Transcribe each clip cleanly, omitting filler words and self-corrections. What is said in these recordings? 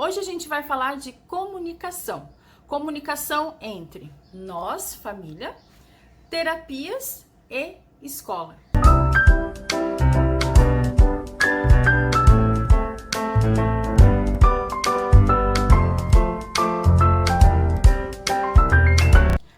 Hoje a gente vai falar de comunicação. Comunicação entre nós, família, terapias e escola.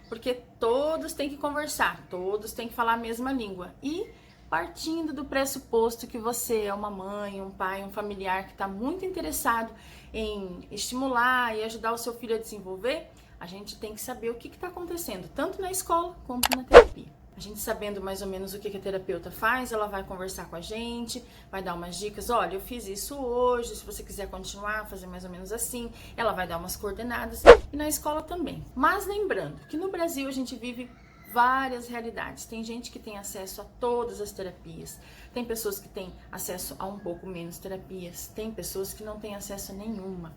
Porque todos têm que conversar, todos têm que falar a mesma língua. E partindo do pressuposto que você é uma mãe, um pai, um familiar que está muito interessado em estimular e ajudar o seu filho a desenvolver, a gente tem que saber o que está acontecendo, tanto na escola quanto na terapia. A gente sabendo mais ou menos o que a terapeuta faz, ela vai conversar com a gente, vai dar umas dicas, olha, eu fiz isso hoje, se você quiser continuar, fazer mais ou menos assim, ela vai dar umas coordenadas, e na escola também. Mas lembrando que no Brasil a gente vive várias realidades. Tem gente que tem acesso a todas as terapias, tem pessoas que têm acesso a um pouco menos terapias, tem pessoas que não têm acesso a nenhuma.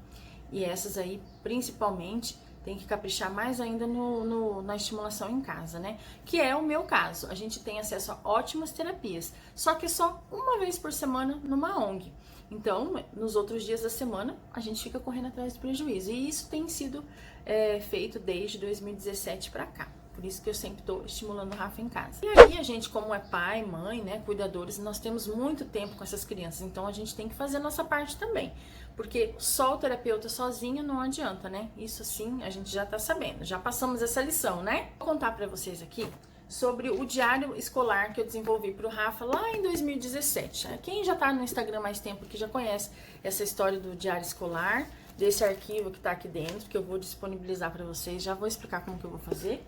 E essas aí, principalmente, tem que caprichar mais ainda na estimulação em casa, né? Que é o meu caso. A gente tem acesso a ótimas terapias, só que só uma vez por semana numa ONG. Então, nos outros dias da semana, a gente fica correndo atrás do prejuízo. E isso tem sido feito desde 2017 para cá. Por isso que eu sempre estou estimulando o Rafa em casa. E aí a gente, como é pai, mãe, né, cuidadores, nós temos muito tempo com essas crianças. Então a gente tem que fazer a nossa parte também. Porque só o terapeuta sozinho não adianta, né? Isso sim, a gente já tá sabendo. Já passamos essa lição, né? Vou contar para vocês aqui sobre o diário escolar que eu desenvolvi para o Rafa lá em 2017. Quem já tá no Instagram há mais tempo que já conhece essa história do diário escolar, desse arquivo que tá aqui dentro, que eu vou disponibilizar para vocês. Já vou explicar como que eu vou fazer.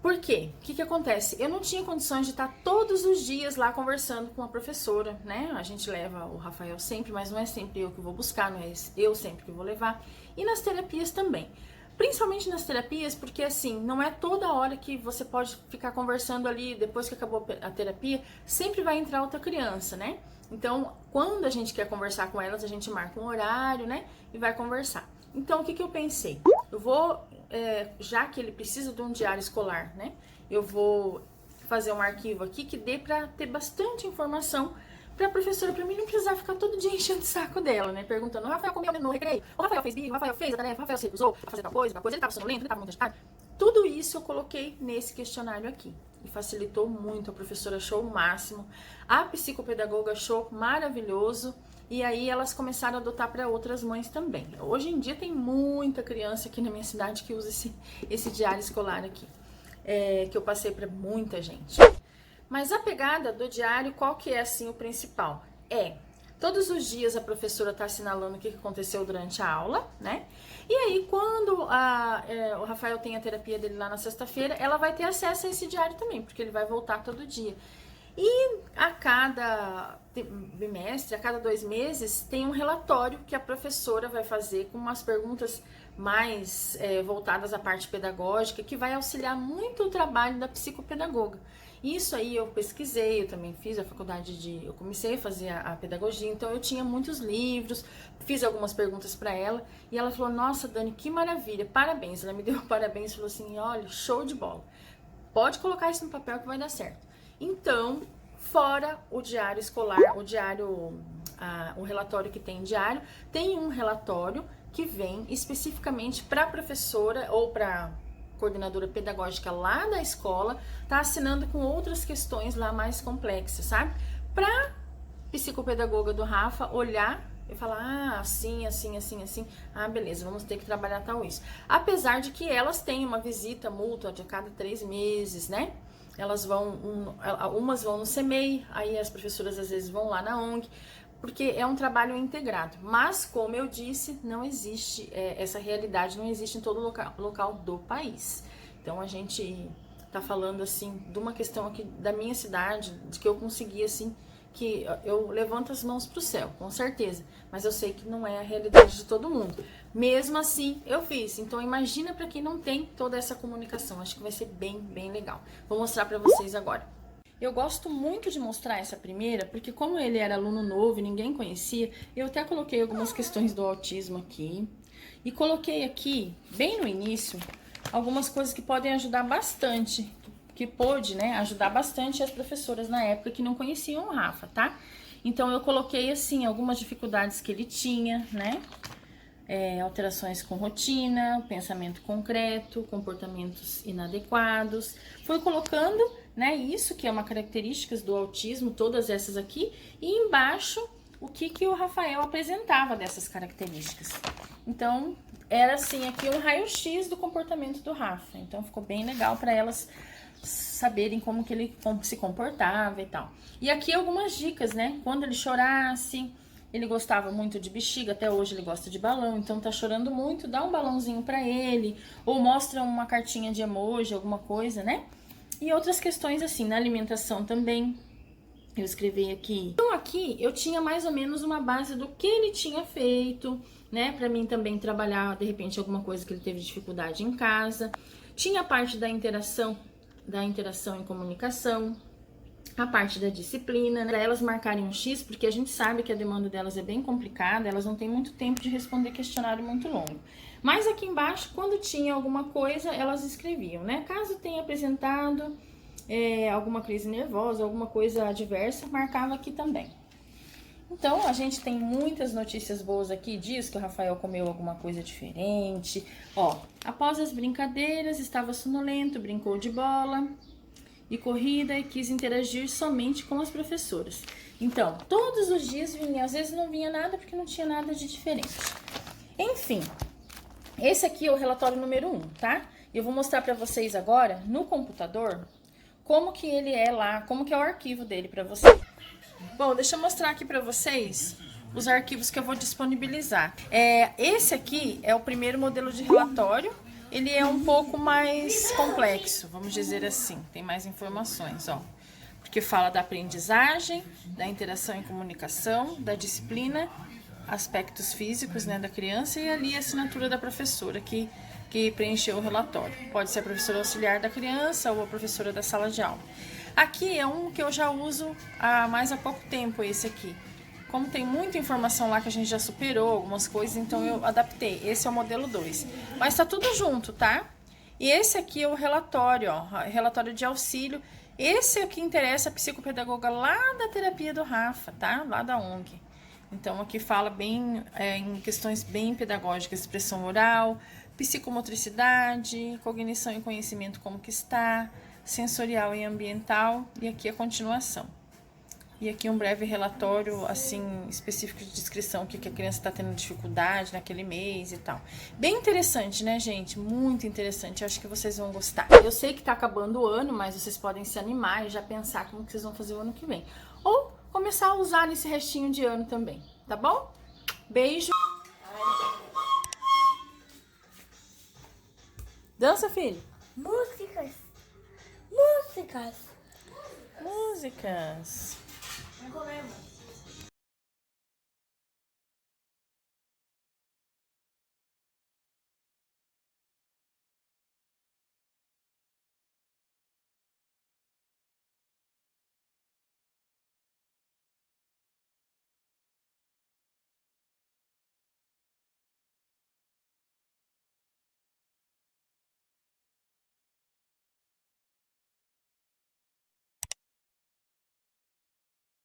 Por quê? O que acontece? Eu não tinha condições de estar todos os dias lá conversando com a professora, né? A gente leva o Rafael sempre, mas não é sempre eu que vou buscar, não é eu sempre que vou levar. E nas terapias também. Principalmente nas terapias, porque assim, não é toda hora que você pode ficar conversando ali, depois que acabou a terapia, sempre vai entrar outra criança, né? Então, quando a gente quer conversar com elas, a gente marca um horário, né? E vai conversar. Então, o que eu pensei? Eu vou, já que ele precisa de um diário escolar, né? Eu vou fazer um arquivo aqui que dê pra ter bastante informação pra professora, pra mim não precisar ficar todo dia enchendo o saco dela, né? Perguntando, o Rafael comeu no recreio? O Rafael fez bico? O Rafael fez a tarefa? O Rafael se usou pra fazer tal coisa? Ele tava sonolento? Ele tava muito agitado? Tudo isso eu coloquei nesse questionário aqui. E facilitou muito, a professora achou o máximo. A psicopedagoga achou maravilhoso. E aí elas começaram a adotar para outras mães também. Hoje em dia tem muita criança aqui na minha cidade que usa esse diário escolar aqui, que eu passei para muita gente. Mas a pegada do diário, qual que é assim o principal? Todos os dias a professora está assinalando o que aconteceu durante a aula, né? E aí quando o Rafael tem a terapia dele lá na sexta-feira, ela vai ter acesso a esse diário também, porque ele vai voltar todo dia. E a cada bimestre, a cada 2 meses, tem um relatório que a professora vai fazer com umas perguntas mais voltadas à parte pedagógica, que vai auxiliar muito o trabalho da psicopedagoga. Isso aí eu pesquisei, eu também fiz a faculdade eu comecei a fazer a pedagogia, então eu tinha muitos livros, fiz algumas perguntas para ela, e ela falou, nossa Dani, que maravilha, parabéns. Ela me deu parabéns e falou assim, olha, show de bola, pode colocar isso no papel que vai dar certo. Então, fora o diário escolar, o relatório que tem diário, tem um relatório que vem especificamente para a professora ou para coordenadora pedagógica lá da escola, tá assinando com outras questões lá mais complexas, sabe? Para psicopedagoga do Rafa olhar e falar, assim, beleza, vamos ter que trabalhar tal isso. Apesar de que elas têm uma visita mútua de cada 3 meses, né? Elas vão, umas vão no CMEI, aí as professoras às vezes vão lá na ONG, porque é um trabalho integrado. Mas, como eu disse, não existe, essa realidade não existe em todo local do país. Então, a gente tá falando, assim, de uma questão aqui da minha cidade, de que eu consegui, assim, que eu levanto as mãos pro céu, com certeza. Mas eu sei que não é a realidade de todo mundo. Mesmo assim, eu fiz. Então, imagina para quem não tem toda essa comunicação. Acho que vai ser bem, bem legal. Vou mostrar para vocês agora. Eu gosto muito de mostrar essa primeira, porque como ele era aluno novo e ninguém conhecia, eu até coloquei algumas questões do autismo aqui. E coloquei aqui, bem no início, algumas coisas que podem ajudar bastante, que pôde, né, ajudar bastante as professoras na época que não conheciam o Rafa, tá? Então eu coloquei assim algumas dificuldades que ele tinha, né? alterações com rotina, pensamento concreto, comportamentos inadequados. Fui colocando, né, isso que é uma característica do autismo, todas essas aqui, e embaixo o que o Rafael apresentava dessas características. Então, era assim aqui um raio-x do comportamento do Rafa. Então, ficou bem legal para elas saberem como se comportava e tal. E aqui algumas dicas, né? Quando ele chorasse, ele gostava muito de bexiga, até hoje ele gosta de balão, então tá chorando muito, dá um balãozinho pra ele, ou mostra uma cartinha de emoji, alguma coisa, né? E outras questões assim, na alimentação também, eu escrevi aqui. Então aqui eu tinha mais ou menos uma base do que ele tinha feito, né? Pra mim também trabalhar, de repente, alguma coisa que ele teve dificuldade em casa. Tinha a parte da interação em comunicação, a parte da disciplina, né? Para elas marcarem um X, porque a gente sabe que a demanda delas é bem complicada, elas não têm muito tempo de responder questionário muito longo. Mas aqui embaixo, quando tinha alguma coisa, elas escreviam, né? Caso tenha apresentado alguma crise nervosa, alguma coisa adversa, marcava aqui também. Então, a gente tem muitas notícias boas aqui, diz que o Rafael comeu alguma coisa diferente. Ó, após as brincadeiras, estava sonolento, brincou de bola e corrida e quis interagir somente com as professoras. Então, todos os dias vinha, às vezes não vinha nada porque não tinha nada de diferente. Enfim, esse aqui é o relatório número 1, tá? Eu vou mostrar para vocês agora, no computador, como que ele é lá, como que é o arquivo dele para vocês. Bom, deixa eu mostrar aqui para vocês os arquivos que eu vou disponibilizar. Esse aqui é o primeiro modelo de relatório. Ele é um pouco mais complexo, vamos dizer assim, tem mais informações, ó. Porque fala da aprendizagem, da interação e comunicação, da disciplina, aspectos físicos, né, da criança, e ali a assinatura da professora que preencheu o relatório. Pode ser a professora auxiliar da criança ou a professora da sala de aula. Aqui é um que eu já uso há pouco tempo, esse aqui. Como tem muita informação lá que a gente já superou algumas coisas, então eu adaptei. Esse é o modelo 2. Mas tá tudo junto, tá? E esse aqui é o relatório, ó, relatório de auxílio. Esse aqui interessa a psicopedagoga lá da terapia do Rafa, tá? Lá da ONG. Então aqui fala bem em questões bem pedagógicas, expressão oral, psicomotricidade, cognição e conhecimento como que está, sensorial e ambiental, e aqui a continuação. E aqui um breve relatório, assim, específico de descrição, o que a criança está tendo dificuldade naquele mês e tal. Bem interessante, né, gente? Muito interessante. Eu acho que vocês vão gostar. Eu sei que tá acabando o ano, mas vocês podem se animar e já pensar como que vocês vão fazer o ano que vem. Ou começar a usar nesse restinho de ano também, tá bom? Beijo. Dança, filho. Músicas. Músicas. Músicas. Não comemos.